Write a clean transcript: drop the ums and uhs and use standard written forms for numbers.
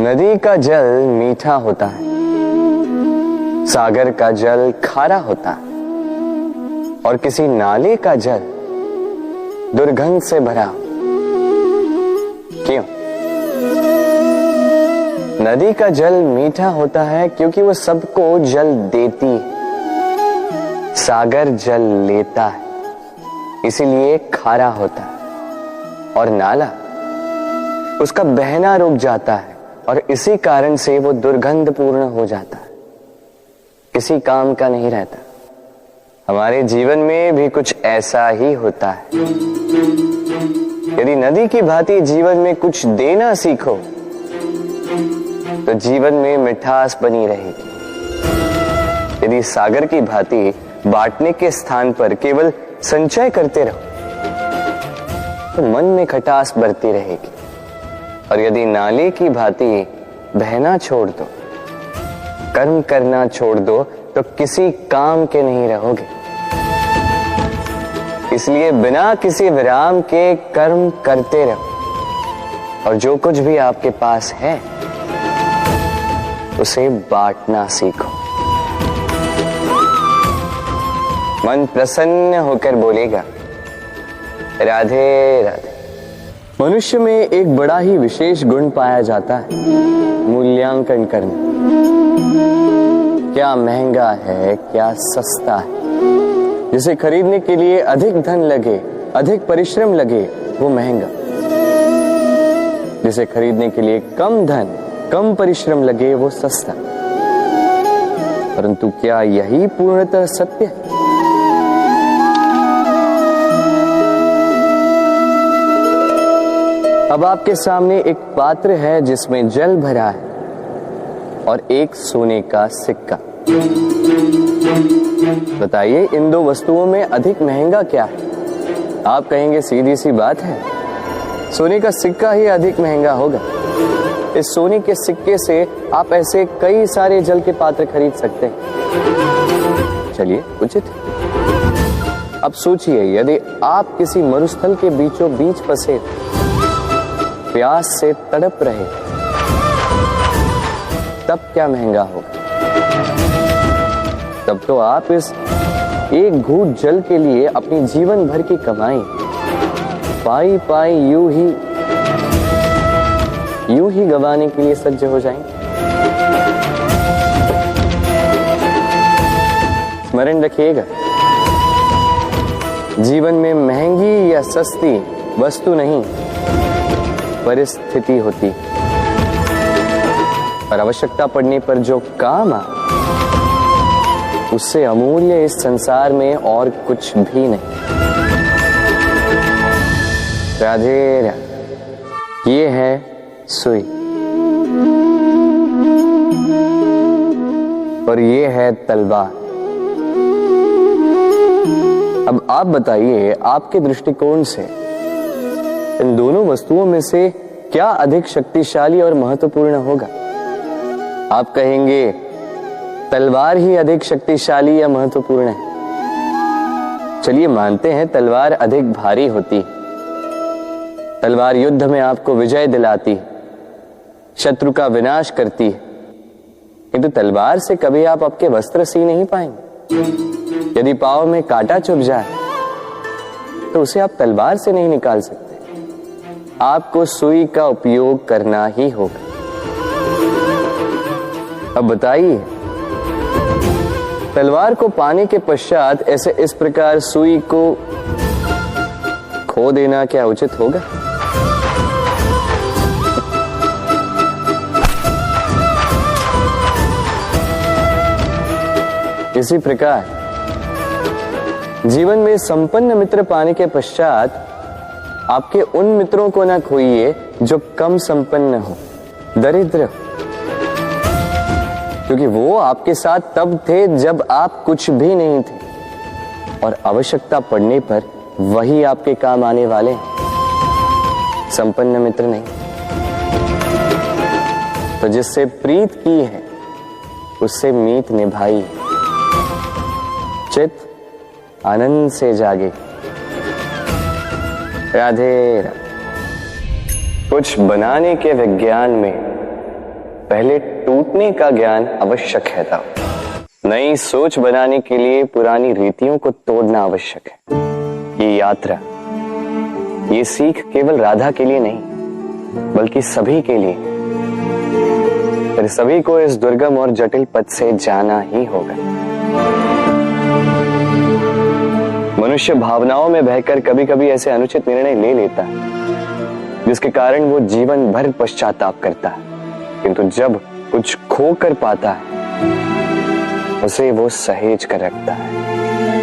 नदी का जल मीठा होता है, सागर का जल खारा होता है और किसी नाले का जल दुर्गंध से भरा। क्यों? नदी का जल मीठा होता है क्योंकि वो सबको जल देती है। सागर जल लेता है, इसीलिए खारा होता है। और नाला उसका बहना रुक जाता है और इसी कारण से वो दुर्गंधपूर्ण हो जाता है, किसी काम का नहीं रहता। हमारे जीवन में भी कुछ ऐसा ही होता है। यदि नदी की भांति जीवन में कुछ देना सीखो तो जीवन में मिठास बनी रहेगी। यदि सागर की भांति बांटने के स्थान पर केवल संचय करते रहो तो मन में खटास बढ़ती रहेगी। और यदि नाले की भांति बहना छोड़ दो, कर्म करना छोड़ दो तो किसी काम के नहीं रहोगे। इसलिए बिना किसी विराम के कर्म करते रहो और जो कुछ भी आपके पास है उसे बांटना सीखो। मन प्रसन्न होकर बोलेगा, राधे राधे। मनुष्य में एक बड़ा ही विशेष गुण पाया जाता है, मूल्यांकन करना। क्या महंगा है, क्या सस्ता है। जिसे खरीदने के लिए अधिक धन लगे, अधिक परिश्रम लगे, वो महंगा। जिसे खरीदने के लिए कम धन, कम परिश्रम लगे, वो सस्ता। परंतु क्या यही पूर्णतः सत्य है? अब आपके सामने एक पात्र है जिसमें जल भरा है और एक सोने का सिक्का। बताइए, इन दो वस्तुओं में अधिक महंगा क्या है? आप कहेंगे सीधी सी बात है, सोने का सिक्का ही अधिक महंगा होगा। इस सोने के सिक्के से आप ऐसे कई सारे जल के पात्र खरीद सकते हैं। चलिए, उचित। अब सोचिए, यदि आप किसी मरुस्थल के बीचों बीच फंसे, प्यास से तड़प रहे, तब क्या महंगा होगा? तब तो आप इस एक घूंट जल के लिए अपनी जीवन भर की कमाई पाई पाई यूं ही गंवाने के लिए सज्ज हो जाएंगे। स्मरण रखिएगा, जीवन में महंगी या सस्ती वस्तु नहीं, परिस्थिति होती। और आवश्यकता पड़ने पर जो काम आ, उससे अमूल्य इस संसार में और कुछ भी नहीं। राधे राधे। ये है सुई और ये है तलवार। अब आप बताइए, आपके दृष्टिकोण से इन दोनों वस्तुओं में से क्या अधिक शक्तिशाली और महत्वपूर्ण होगा? आप कहेंगे तलवार ही अधिक शक्तिशाली या महत्वपूर्ण है। चलिए मानते हैं तलवार अधिक भारी होती। तलवार युद्ध में आपको विजय दिलाती, शत्रु का विनाश करती है, किंतु तलवार से कभी आप आपके वस्त्र सी नहीं पाएंगे। यदि पांव में कांटा चुभ जाए तो उसे आप तलवार से नहीं निकाल सकते। आपको सुई का उपयोग करना ही होगा। अब बताइए, तलवार को पाने के पश्चात ऐसे इस प्रकार सुई को खो देना क्या उचित होगा? इसी प्रकार जीवन में संपन्न मित्र पाने के पश्चात आपके उन मित्रों को ना खोइए जो कम संपन्न हो, दरिद्र हो, क्योंकि वो आपके साथ तब थे जब आप कुछ भी नहीं थे और आवश्यकता पड़ने पर वही आपके काम आने वाले हैं, संपन्न मित्र नहीं। तो जिससे प्रीत की है उससे मीत निभाई, चित आनंद से जागे। राधे राधे। कुछ बनाने के विज्ञान में पहले टूटने का ज्ञान आवश्यक है था। नई सोच बनाने के लिए पुरानी रीतियों को तोड़ना आवश्यक है। ये यात्रा, ये सीख केवल राधा के लिए नहीं बल्कि सभी के लिए। फिर सभी को इस दुर्गम और जटिल पथ से जाना ही होगा। मनुष्य भावनाओं में बहकर कभी कभी ऐसे अनुचित निर्णय ले लेता है जिसके कारण वो जीवन भर पश्चाताप करता है, किंतु जब कुछ खो कर पाता है उसे वो सहेज कर रखता है।